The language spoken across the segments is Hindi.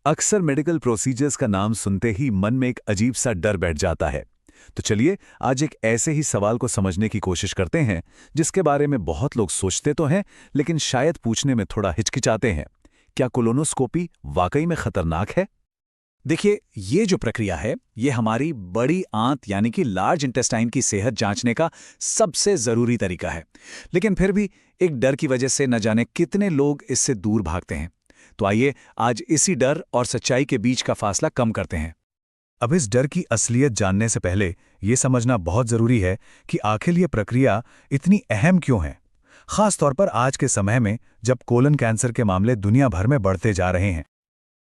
अक्सर मेडिकल प्रोसीजर्स का नाम सुनते ही मन में एक अजीब सा डर बैठ जाता है। तो चलिए आज एक ऐसे ही सवाल को समझने की कोशिश करते हैं जिसके बारे में बहुत लोग सोचते तो हैं लेकिन शायद पूछने में थोड़ा हिचकिचाते हैं। क्या कोलोनोस्कोपी वाकई में खतरनाक है? देखिए, ये जो प्रक्रिया है, ये हमारी बड़ी आंत यानी कि लार्ज इंटेस्टाइन की सेहत जांचने का सबसे जरूरी तरीका है। लेकिन फिर भी एक डर की वजह से न जाने कितने लोग इससे दूर भागते हैं। तो आइए आज इसी डर और सच्चाई के बीच का फासला कम करते हैं। अब इस डर की असलियत जानने से पहले ये समझना बहुत जरूरी है कि आखिर ये प्रक्रिया इतनी अहम क्यों है, खास तौर पर आज के समय में जब कोलन कैंसर के मामले दुनिया भर में बढ़ते जा रहे हैं।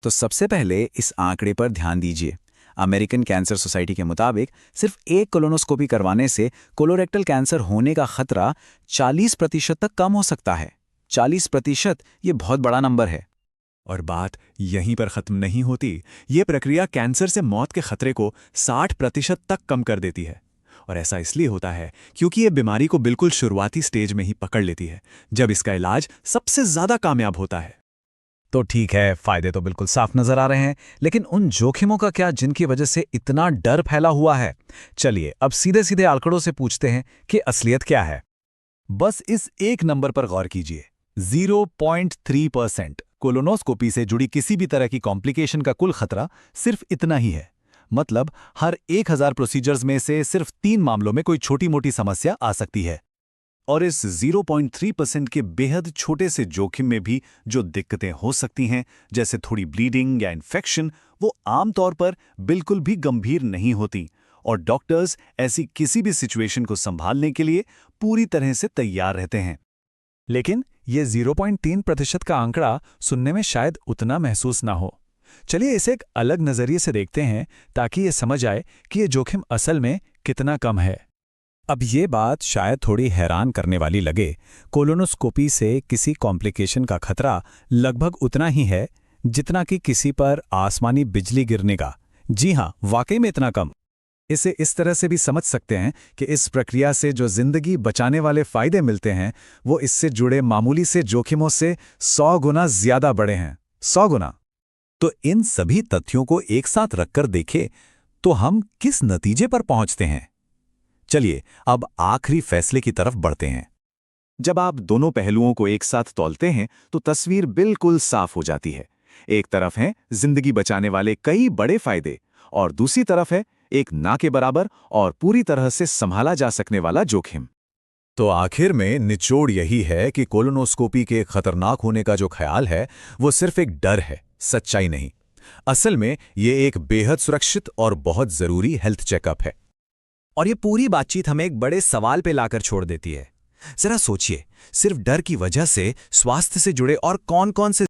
तो सबसे पहले इस आंकड़े पर ध्यान दीजिए। अमेरिकन कैंसर सोसाइटी के मुताबिक सिर्फ एक कोलोनोस्कोपी करवाने से कोलोरेक्टल कैंसर होने का खतरा 40% तक कम हो सकता है। 40% ये बहुत बड़ा नंबर है। और बात यहीं पर खत्म नहीं होती। ये प्रक्रिया कैंसर से मौत के खतरे को 60% तक कम कर देती है। और ऐसा इसलिए होता है क्योंकि ये बीमारी को बिल्कुल शुरुआती स्टेज में ही पकड़ लेती है, जब इसका इलाज सबसे ज्यादा कामयाब होता है। तो ठीक है, फायदे तो बिल्कुल साफ नजर आ रहे हैं, लेकिन उन जोखिमों का क्या जिनकी वजह से इतना डर फैला हुआ है? चलिए अब सीधे सीधे आंकड़ों से पूछते हैं कि असलियत क्या है। बस इस एक नंबर पर गौर कीजिए, 0.3%। कोलोनोस्कोपी से जुड़ी किसी भी तरह की कॉम्प्लिकेशन का कुल खतरा सिर्फ इतना ही है। मतलब हर 1000 प्रोसीजर्स में से सिर्फ 3 मामलों में कोई छोटी मोटी समस्या आ सकती है। और इस 0.3% के बेहद छोटे से जोखिम में भी जो दिक्कतें हो सकती हैं, जैसे थोड़ी ब्लीडिंग या इन्फेक्शन, वो आमतौर पर बिल्कुल भी गंभीर नहीं होती और डॉक्टर्स ऐसी किसी भी सिचुएशन को संभालने के लिए पूरी तरह से तैयार रहते हैं। लेकिन ये 0.3% का आंकड़ा सुनने में शायद उतना महसूस ना हो। चलिए इसे एक अलग नजरिए से देखते हैं ताकि ये समझ आए कि ये जोखिम असल में कितना कम है। अब ये बात शायद थोड़ी हैरान करने वाली लगे। कोलोनोस्कोपी से किसी कॉम्प्लिकेशन का खतरा लगभग उतना ही है जितना कि किसी पर आसमानी बिजली गिरने का। जी हाँ, वाकई में इतना कम। इसे इस तरह से भी समझ सकते हैं कि इस प्रक्रिया से जो जिंदगी बचाने वाले फायदे मिलते हैं वो इससे जुड़े मामूली से जोखिमों से 100 गुना ज्यादा बड़े हैं। 100 गुना। तो इन सभी तथ्यों को एक साथ रखकर देखें तो हम किस नतीजे पर पहुंचते हैं? चलिए अब आखिरी फैसले की तरफ बढ़ते हैं। जब आप दोनों पहलुओं को एक साथ तौलते हैं तो तस्वीर बिल्कुल साफ हो जाती है। एक तरफ है जिंदगी बचाने वाले कई बड़े फायदे और दूसरी तरफ है एक ना के बराबर और पूरी तरह से संभाला जा सकने वाला जोखिम। तो आखिर में निचोड़ यही है कि कोलोनोस्कोपी के खतरनाक होने का जो ख्याल है वो सिर्फ एक डर है, सच्चाई नहीं। असल में ये एक बेहद सुरक्षित और बहुत जरूरी हेल्थ चेकअप है। और ये पूरी बातचीत हमें एक बड़े सवाल पे लाकर छोड़ देती है। जरा सोचिए, सिर्फ डर की वजह से स्वास्थ्य से जुड़े और कौन-कौन से